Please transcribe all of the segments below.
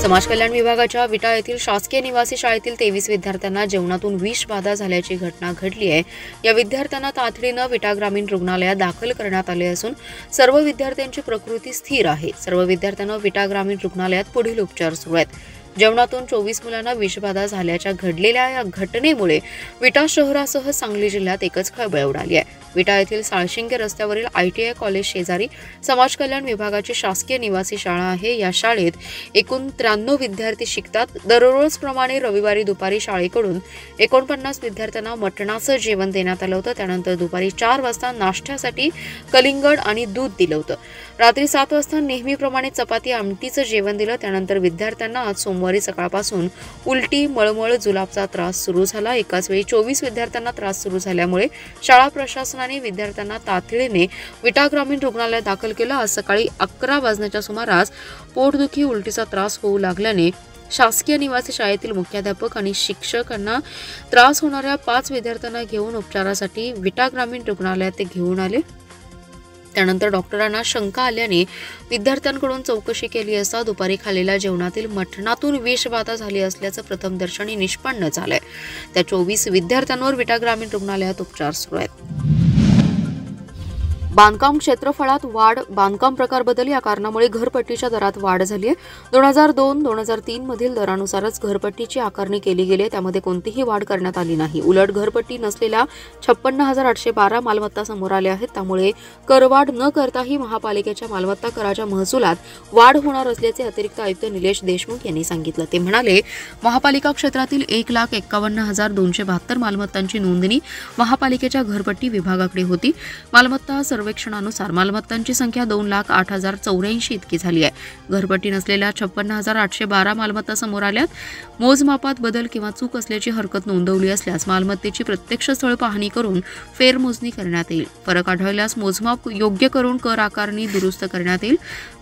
समाज कल्याण विभागाच्या विटा येथील शासकीय निवासी शाळेतील 23 विद्यार्थ्यांना जेवणातून विष बाधा झाल्याची घटना घडली आहे। या विद्यार्थ्यांना तातडीने विटा ग्रामीण रुग्णालयात दाखल करण्यात आले असून सर्व विद्यार्थ्यांची प्रकृती स्थिर आहे। सर्व विद्यार्थ्यांना विटा ग्रामीण रुग्णालयात पुढील उपचार सुरू आहेत। जेवणातून 24 मुलांना विषबाधा झाल्याच्या घडलेल्या या घटनेमुळे विटा शहरासह सांगली जिल्ह्यात एकच खळबळ उडाली आहे। विटा येथील साळशिंगे रस्त्यावरील ITI कॉलेज शेजारी समाज कल्याण विभागाची शासकीय निवासी शाळा आहे। या शाळेत एकूण 93 विद्यार्थी शिकतात। दररोजप्रमाणे रविवारी दुपारी शाळेकडून 49 विद्यार्थ्यांना मटणाचं जेवण देण्यात आलं होतं। त्यानंतर दुपारी 4 वाजता नाश्त्यासाठी कलिंगड आणि दूध दिलं होतं। रात्री 7 वाजता नेहमीप्रमाणे चपाती आमटीचं जेवण दिलं। त्यानंतर विद्यार्थ्यांना आज सोमवारी सकाळपासून उलटी, मळमळ, जुलाबचा त्रास सुरू झाला। एकाच वेळी 24 विद्यार्थ्यांना त्रास सुरू झाल्यामुळे शाळा प्रशासनाने विद्यार्थ्यांना तातडीने विटा ग्रामीण रुग्णालयात दाखल केलं। आज सकाळी 11 वाजण्याच्या सुमारास पोटदुखी, उलटीचा त्रास होऊ लागल्याने शासकीय निवासी शाळेतील मुख्याध्यापक आणि शिक्षकांना त्रास होणाऱ्या 5 विद्यार्थ्यांना घेऊन उपचारासाठी विटा ग्रामीण रुग्णालयात ते घेऊन आले। त्यानंतर डॉक्टरांना शंका आल्याने विद्यार्थ्यांकडून चौकशी केली असता दुपारी खाल्लेल्या जेवणातील मटणातून विषबाधा झाली असल्याचं प्रथमदर्शनी निष्पन्न झालंय। त्या 24 विद्यार्थ्यांवर विटा ग्रामीण रुग्णालयात उपचार सुरू आहेत। बांधकाम क्षेत्रफळात वाढ, बांधकाम प्रकार बदल या कारणामुळे घरपट्टीच्या दरात वाढ झाली आहे। 2002-2003 मधील दरानुसारच घरपट्टीची आकारणी केली गेली आहे। त्यामध्ये कोणतीही वाढ करण्यात आली नाही। उलट घरपट्टी नसलेल्या 56,812 मालमत्ता समोर आल्या आहेत। त्यामुळे करवाढ न करताही महापालिकेच्या मालमत्ता कराच्या महसुलात वाढ होणार असल्याचे अतिरिक्त आयुक्त निलेश देशमुख यांनी सांगितलं। ते म्हणाले, महापालिका क्षेत्रातील 1,51,272 मालमत्तांची नोंदणी महापालिकेच्या घरपट्टी विभागाकडे होती। मालमत्ता सर्वेक्षणानुसार मालमत्तांची संख्या 2,08,084 इतकी झाली आहे। घरपट्टी नसलेल्या 56,812 मालमत्ता समोर आल्यात। मोजमापात बदल किंवा चूक असल्याची हरकत नोंदवली असल्यास मालमत्तेची प्रत्यक्ष स्थळ पाहणी करून फेरमोजणी करण्यात येईल। फरक आढळल्यास मोजमाप योग्य करून कर आकारणी दुरुस्त करण्यात येईल।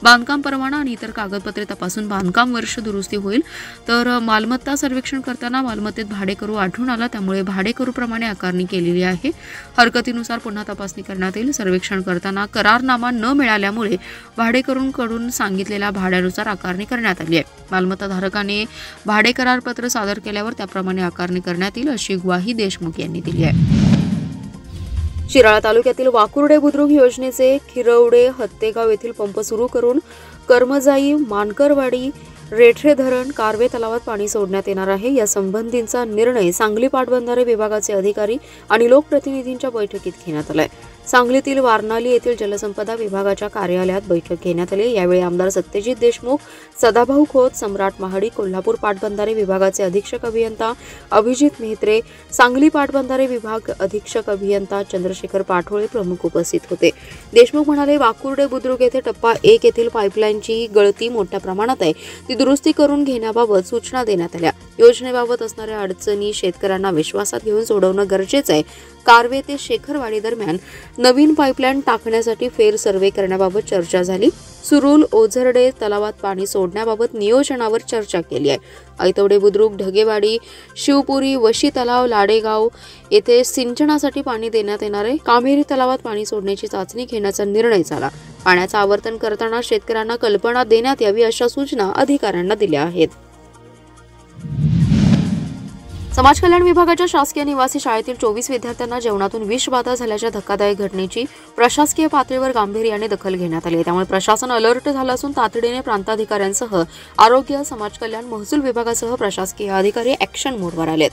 बांधकाम परवाना आणि इतर कागदपत्रे तपासून बांधकाम वर्ष दुरुस्ती होईल। तर मालमत्ता सर्वेक्षण करताना मालमत्तेत भाडेकरू आढळून आला, त्यामुळे भाडेकरूप्रमाणे आकारणी केलेली आहे। हरकतीनुसार पुन्हा तपासणी करण्यात येईल। सर्वेक्षण करताना करारनामा न मिळाल्यामुळे भाडेकरूंकडून सांगितलेल्या भाड्यानुसार आकारणी करण्यात आली आहे। मालमत्ता धारकाने भाडे करार पत्र सादर केल्यावर त्याप्रमाणे आकारणी करण्यात येईल, अशी ग्वाही देशमुख यांनी दिली आहे। शिराळा तालुक्यातील वाकुर्डे बुद्रुक योजनेचे खिरवडे हत्तेगाव येथील पंप सुरू करून कर्मजाई, मानकरवाडी, रेठरे धरण, कारवे तलावात पाणी सोडण्यात येणार आहे। या संबंधीचा निर्णय सांगली पाटबंधारे विभागाचे अधिकारी आणि लोकप्रतिनिधींच्या बैठकीत घेण्यात आलाय। सांगलीतील वारणाली येथील जलसंपदा विभागाच्या कार्यालयात बैठक घेण्यात आली। यावेळी आमदार सत्यजित देशमुख, सदाभाऊ खोत, सम्राट महाडी, कोल्हापूर पाटबंधारे विभागाचे अधीक्षक अभियंता अभिजित मेहत्रे, सांगली पाटबंधारे विभाग अधीक्षक अभियंता चंद्रशेखर पाठोळे प्रमुख उपस्थित होते। देशमुख म्हणाले, वाकुर्डे बुद्रुक येथे टप्पा 1 येथील पाईपलाईनची गळती मोठ्या प्रमाणात आहे, ती दुरुस्ती करून घेण्याबाबत सूचना देण्यात आल्या। योजनेबाबत असणाऱ्या अडचणी शेतकऱ्यांना विश्वासात घेऊन सोडवणं गरजेचं आहे। कारवे ते शेखरवाडी दरम्यान नवीन पाईपलाईन टाकण्यासाठी फेर सर्वे करण्याबाबत चर्चा झाली। सुरूल, ओझरडे तलावात पाणी सोडण्याबाबत नियोजनावर चर्चा केली आहे। ऐतवडे बुद्रुक, ढगेवाडी, शिवपुरी, वशी तलाव, लाडेगाव येथे सिंचनासाठी पाणी देण्यात येणार आहे। कामेरी तलावात पाणी सोडण्याची चाचणी घेण्याचा निर्णय झाला। पाण्याचं आवर्तन करताना शेतकऱ्यांना कल्पना देण्यात यावी, अशा सूचना अधिकाऱ्यांना दिल्या आहेत। समाज कल्याण विभागाच्या शासकीय निवासी शाळेतील 24 विद्यार्थ्यांना जेवणातून विषबाधा झाल्याच्या धक्कादायक घटनेची प्रशासकीय पातळीवर गांभीर्याने दखल घेण्यात आली आहे। त्यामुळे प्रशासन अलर्ट झालं असून तातडीने प्रांताधिकाऱ्यांसह आरोग्य, समाज कल्याण, महसूल विभागासह प्रशासकीय अधिकारी ॲक्शन मोडवर आलेत।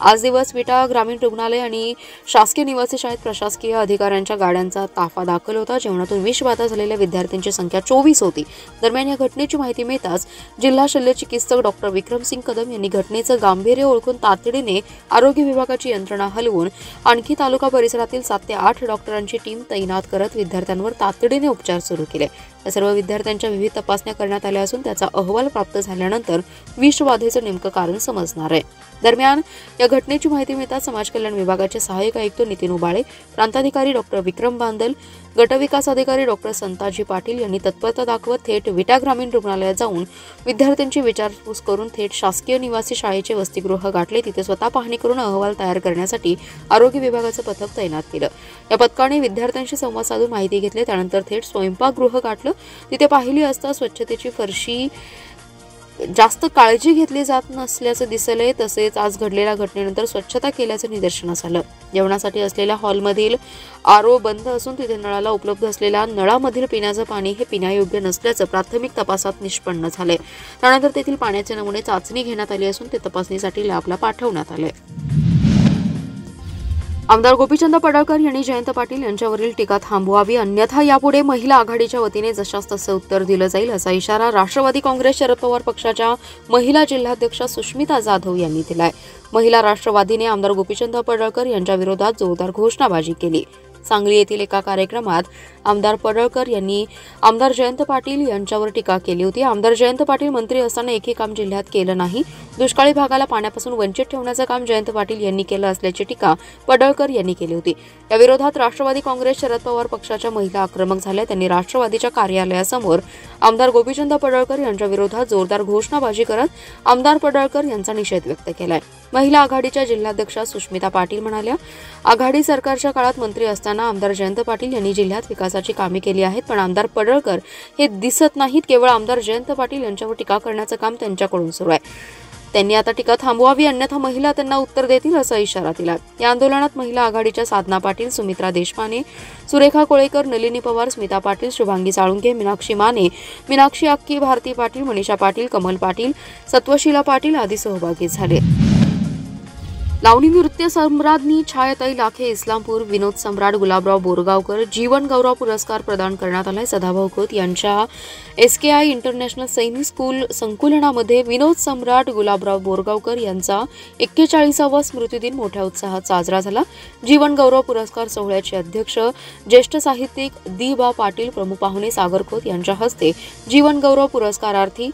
आज दिवस विटा ग्रामीण रुग्णालय आणि शासकीय निवासी शाळेत प्रशासकीय अधिकाऱ्यांच्या गाड्यांचा ताफा दाखल होता। जेवणातून विषबाधा झालेल्या विद्यार्थ्यांची संख्या 24 होती। दरम्यान या घटनेची माहिती मिळताच जिल्हा शल्य चिकित्सक डॉक्टर विक्रमसिंग कदम यांनी घटनेचं गांभीर्य ओळखून तातडीने आरोग्य विभागाची यंत्रणा हलवून आणखी तालुका परिसरातील 7 ते 8 डॉक्टरांची टीम तैनात करत विद्यार्थ्यांवर तातडीने उपचार सुरू केले। या सर्व विद्यार्थ्यांच्या विविध तपासण्या करण्यात आल्या असून त्याचा अहवाल प्राप्त झाल्यानंतर विषबाधेचं नेमकं कारण समजणार आहे। दरम्यान या घटनेची माहिती मिळताच समाज कल्याण विभागाचे सहाय्यक आयुक्त नितीन उबाळे, प्रांताधिकारी डॉक्टर विक्रम बांदल, गटविकास अधिकारी डॉक्टर संताजी पाटील यांनी तत्परता दाखवत थेट विटा ग्रामीण रुग्णालयात जाऊन विद्यार्थ्यांची विचारपूस करून थेट शासकीय निवासी शाळेचे वसतिगृह गाठले। तिथे स्वतः पाहणी करून अहवाल तयार करण्यासाठी आरोग्य विभागाचं पथक तैनात केलं। या पथकाने विद्यार्थ्यांशी संवाद साधून माहिती घेतली। त्यानंतर थेट स्वयंपाकगृह गाठलं। तिथे पाहिली असता स्वच्छतेची फरशी जास्त काळजी घेतली जात नसल्याचं दिसलंय। तसेच आज घडलेल्या घटनेनंतर स्वच्छता केल्याचं निदर्शनास आलं। जेवणासाठी असलेल्या हॉलमधील आरओ बंद असून तिथे नळाला उपलब्ध असलेल्या नळामधील पिण्याचं पाणी हे पिण्यायोग्य नसल्याचं प्राथमिक तपासात निष्पन्न झालंय। त्यानंतर तेथील पाण्याचे नमुने चाचणी घेण्यात आली असून ते तपासणीसाठी लॅबला पाठवण्यात आले। आमदार गोपीचंद पडळकर यांनी जयंत पाटील यांच्यावरील टीका थांबवावी, अन्यथा यापुढे महिला आघाडीच्या वतीने जशास तसे उत्तर दिलं जाईल असा इशारा राष्ट्रवादी काँग्रेस शरद पवार पक्षाच्या महिला जिल्हाध्यक्षा सुष्मिता जाधव यांनी दिलाय। महिला राष्ट्रवादीने आमदार गोपीचंद पडळकर यांच्या विरोधात जोरदार घोषणाबाजी केली। सांगली येथील एका कार्यक्रमात आमदार पडळकर यांनी आमदार जयंत पाटील यांच्यावर टीका केली होती। आमदार जयंत पाटील मंत्री असताना एकही काम जिल्ह्यात केलं नाही। दुष्काळी भागाला पाण्यापासून वंचित ठेवण्याचं काम जयंत पाटील यांनी केलं असल्याची टीका पडळकर यांनी केली होती। या विरोधात राष्ट्रवादी काँग्रेस शरद पवार पक्षाच्या महिला आक्रमक झाल्या। त्यांनी राष्ट्रवादीच्या कार्यालयासमोर आमदार गोपीचंद पडळकर यांच्या विरोधात जोरदार घोषणाबाजी करत आमदार पडळकर यांचा निषेध व्यक्त केलाय। महिला आघाडीच्या जिल्हाध्यक्षा सुष्मिता पाटील म्हणाल्या, आघाडी सरकारच्या काळात मंत्री असताना आमदार जयंत पाटील यांनी जिल्ह्यात विकासाची कामे केली आहेत, पण आमदार पडळकर हे दिसत नाहीत। केवळ आमदार जयंत पाटील यांच्यावर टीका करण्याचं काम त्यांच्याकडून सुरू आहे। त्यांनी आता टीका थांबवावी, अन्यथा महिला त्यांना उत्तर देतील असा इशारा दिला। या आंदोलनात महिला आघाडीच्या साधना पाटील, सुमित्रा देशपांडे, सुरेखा कोळेकर, नलिनी पवार, स्मिता पाटील, शुभांगी साळुंखे, मीनाक्षी माने, मीनाक्षी अक्की, भारती पाटील, मनीषा पाटील, कमल पाटील, सत्वशीला पाटील आदी सहभागी झाले। लावणी नृत्य सम्राज्ञी छायाताई लाखे इस्लामपूर, विनोद सम्राट गुलाबराव बोरगावकर जीवन गौरव पुरस्कार प्रदान करण्यात आलाय। सदाभाऊ खोत यांच्या SKI इंटरनॅशनल सैनिक स्कूल संकुलनामध्ये विनोद सम्राट गुलाबराव बोरगावकर यांचा 41वा स्मृतिदिन मोठ्या उत्साहात साजरा झाला। जीवन गौरव पुरस्कार सोहळ्याचे अध्यक्ष ज्येष्ठ साहित्यिक दी.बा. पाटील, प्रमुख पाहुणे सागर खोत यांच्या हस्ते जीवन गौरव पुरस्कारार्थी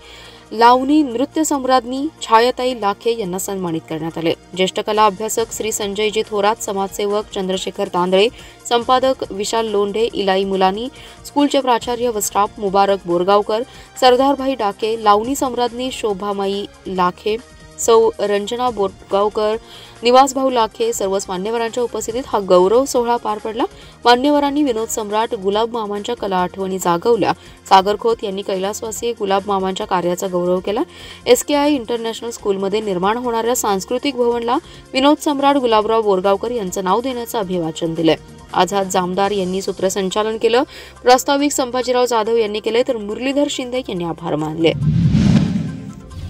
लावणी नृत्य सम्राज्ञी छायाताई लाखे यांना सन्मानित करण्यात आले। ज्येष्ठ कला अभ्यासक श्री संजयजी थोरात, समाजसेवक चंद्रशेखर तांदळे, संपादक विशाल लोंढे, इलाई मुलानी, स्कूलचे प्राचार्य व स्टाफ मुबारक बोरगावकर, सरदारभाई डाके, लावणी सम्राज्ञी शोभामाई लाखे, सौ रंजना बोरगावकर, निवासभाऊ लाखे सर्वच मान्यवरांच्या उपस्थितीत हा गौरव सोहळा पार पडला। मान्यवरांनी विनोद सम्राट गुलाब मामांच्या कला आठवणी जागवल्या। सागर खोत यांनी कैलासवासी गुलाब मामांच्या कार्याचा गौरव केला। SKI इंटरनॅशनल स्कूलमध्ये निर्माण होणाऱ्या सांस्कृतिक भवनला विनोद सम्राट गुलाबराव बोरगावकर यांचं नाव देण्याचं अभिवाचन दिलंय। आझाद जामदार यांनी सूत्रसंचालन केलं। प्रास्ताविक संभाजीराव जाधव यांनी केले तर मुरलीधर शिंदे यांनी आभार मानले।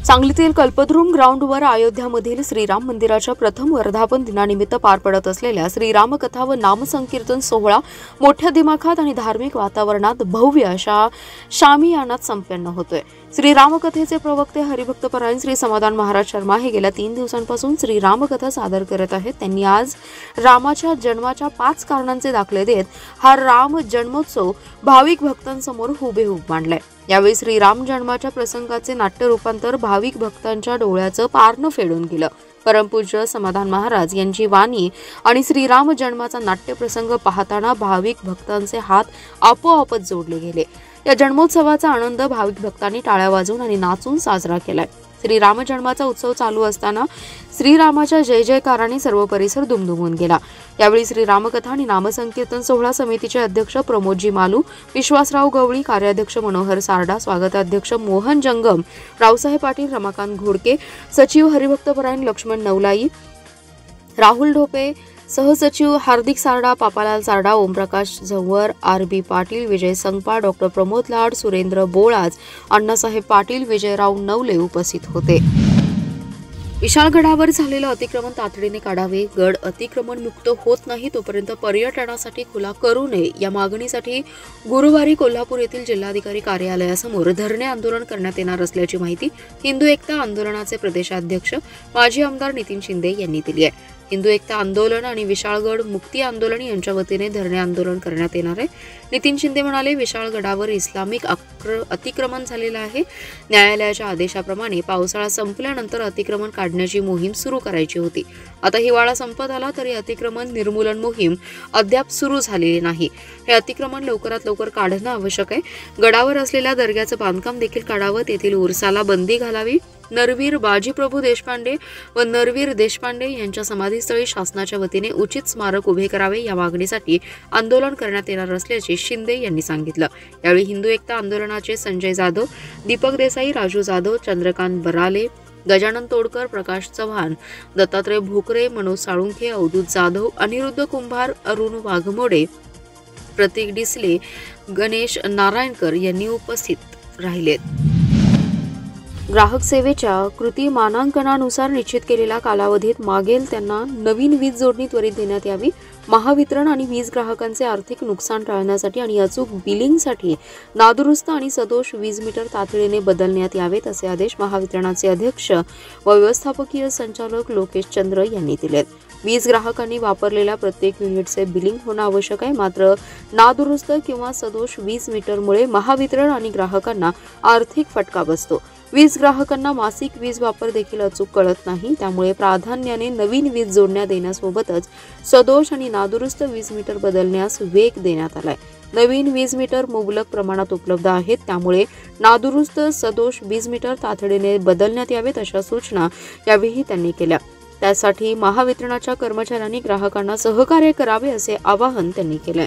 सांगलीतील कल्पद्रुम ग्राउंडवर अयोध्यामधील श्रीराम मंदिराच्या प्रथम वर्धापन दिनानिमित्त पार पडत असलेल्या श्रीरामकथा व नामसंकीर्तन सोहळा मोठ्या दिमाखात आणि धार्मिक वातावरणात भव्य अशा शामियानात संपन्न होतोय। श्रीरामकथेचे प्रवक्ते हरिभक्तपरायण श्री समाधान महाराज शर्मा हे गेल्या 3 दिवसांपासून श्रीरामकथा सादर करत आहेत। त्यांनी आज रामाच्या जन्माच्या 5 कारणांचे दाखले देत हा राम जन्मोत्सव भाविक भक्तांसमोर हुबेहूब मांडलाय। यावेळी श्रीराम जन्माच्या प्रसंगाचे नाट्य रूपांतर भाविक भक्तांच्या डोळ्याचं पारणं फेडून गेलं। परमपूज्य समाधान महाराज यांची वाणी आणि श्रीराम जन्माचा नाट्यप्रसंग पाहताना भाविक भक्तांचे हात आपोआपच जोडले गेले। या जन्मोत्सवाचा आनंद भाविक भक्तांनी टाळ्या वाजवून आणि नाचून साजरा केलाय। श्रीराम जन्माचा उत्सव चालू असताना श्रीरामाच्या जय जयकाराने सर्व परिसर दुमदुमून गेला। यावेळी श्रीरामकथा आणि नामसंकीर्तन सोहळा समितीचे अध्यक्ष प्रमोदजी मालू, विश्वासराव गवळी, कार्याध्यक्ष मनोहर सारडा, स्वागताध्यक्ष मोहन जंगम, रावसाहेब पाटील, रमाकांत घोडके, सचिव हरिभक्तपरायण लक्ष्मण नवलाई, राहुल ढोपे, सहसचिव हार्दिक सारडा, पापालाल सारडा, ओमप्रकाश झंवर, RB पाटील, विजय संगपा, डॉक्टर प्रमोद लाड, सुरेंद्र बोळाज, अण्णासाहेब पाटील, विजयराव नवले उपस्थित होते। विशाळगडावर झालेलं अतिक्रमण तातडीने काढावे। गड अतिक्रमण मुक्त होत नाही तोपर्यंत पर्यटनासाठी खुला करू नये या मागणीसाठी गुरुवारी कोल्हापूर येथील जिल्हाधिकारी कार्यालयासमोर धरणे आंदोलन करण्यात येणार असल्याची माहिती हिंदू एकता आंदोलनाचे प्रदेशाध्यक्ष माजी आमदार नितीन शिंदे यांनी दिली आहे। हिंदू एकता आंदोलन आणि विशाळगड मुक्ती आंदोलन यांच्या वतीने धरणे आंदोलन करण्यात येणार आहे। नितीन शिंदे म्हणाले, विशाळगडावर इस्लामिक अतिक्रमण झालेलं आहे। न्यायालयाच्या आदेशाप्रमाणे पावसाळा संपल्यानंतर अतिक्रमण काढण्याची मोहीम सुरू करायची होती। आता हिवाळा संपत आला तरी अतिक्रमण निर्मूलन मोहीम अद्याप सुरू झालेली नाही। हे अतिक्रमण लवकरात लवकर काढणं आवश्यक आहे। गडावर असलेल्या दर्ग्याचं बांधकाम देखील काढावं, तेथील उरसाला बंदी घालावी। नरवीर बाजीप्रभू देशपांडे व नरवीर देशपांडे यांच्या समाधीस्थळी शासनाच्या वतीने उचित स्मारक उभे करावे या मागणीसाठी आंदोलन करण्यात येणार असल्याचे शिंदे यांनी सांगितलं। यावेळी हिंदू एकता आंदोलनाचे संजय जाधव, दीपक देसाई, राजू जाधव, चंद्रकांत बराले, गजानन तोडकर, प्रकाश चव्हाण, दत्तात्रय भोकरे, मनोज साळुंखे, अवधूत जाधव, अनिरुद्ध कुंभार, अरुण वाघमोडे, प्रतीक डिसले, गणेश नारायणकर यांनी उपस्थित राहिलेत। ग्राहक सेवेच्या कृती मानांकनानुसार निश्चित केलेल्या कालावधीत मागेल त्यांना नवीन वीज जोडणी त्वरित देण्यात यावी। महावितरण आणि वीज ग्राहकांचे आर्थिक नुकसान टाळण्यासाठी आणि अचूक बिलिंगसाठी नादुरुस्त आणि सदोष वीज मीटर तातडीने बदलण्यात यावेत, असे आदेश महावितरणाचे अध्यक्ष व व्यवस्थापकीय संचालक लोकेश चंद्र यांनी दिलेत। वीज ग्राहकांनी वापरलेल्या प्रत्येक युनिटचे बिलिंग होणं आवश्यक आहे, मात्र नादुरुस्त किंवा सदोष वीज मीटरमुळे महावितरण आणि ग्राहकांना आर्थिक फटका बसतो। वीज ग्राहकांना मासिक वीज वापर देखील अचूक कळत नाही, त्यामुळे प्राधान्याने नवीन वीज जोडण्या देण्यासोबतच सदोष आणि नादुरुस्त वीज मीटर बदलण्यास वेग देण्यात आलाय। नवीन वीज मीटर मुबलक प्रमाणात उपलब्ध आहेत, त्यामुळे नादुरुस्त सदोष वीज मीटर तातडीने बदलण्यात यावेत, अशा सूचना यावेळी त्यांनी केल्या। त्यासाठी महावितरणाच्या कर्मचाऱ्यांनी ग्राहकांना सहकार्य करावे असे आवाहन त्यांनी केले।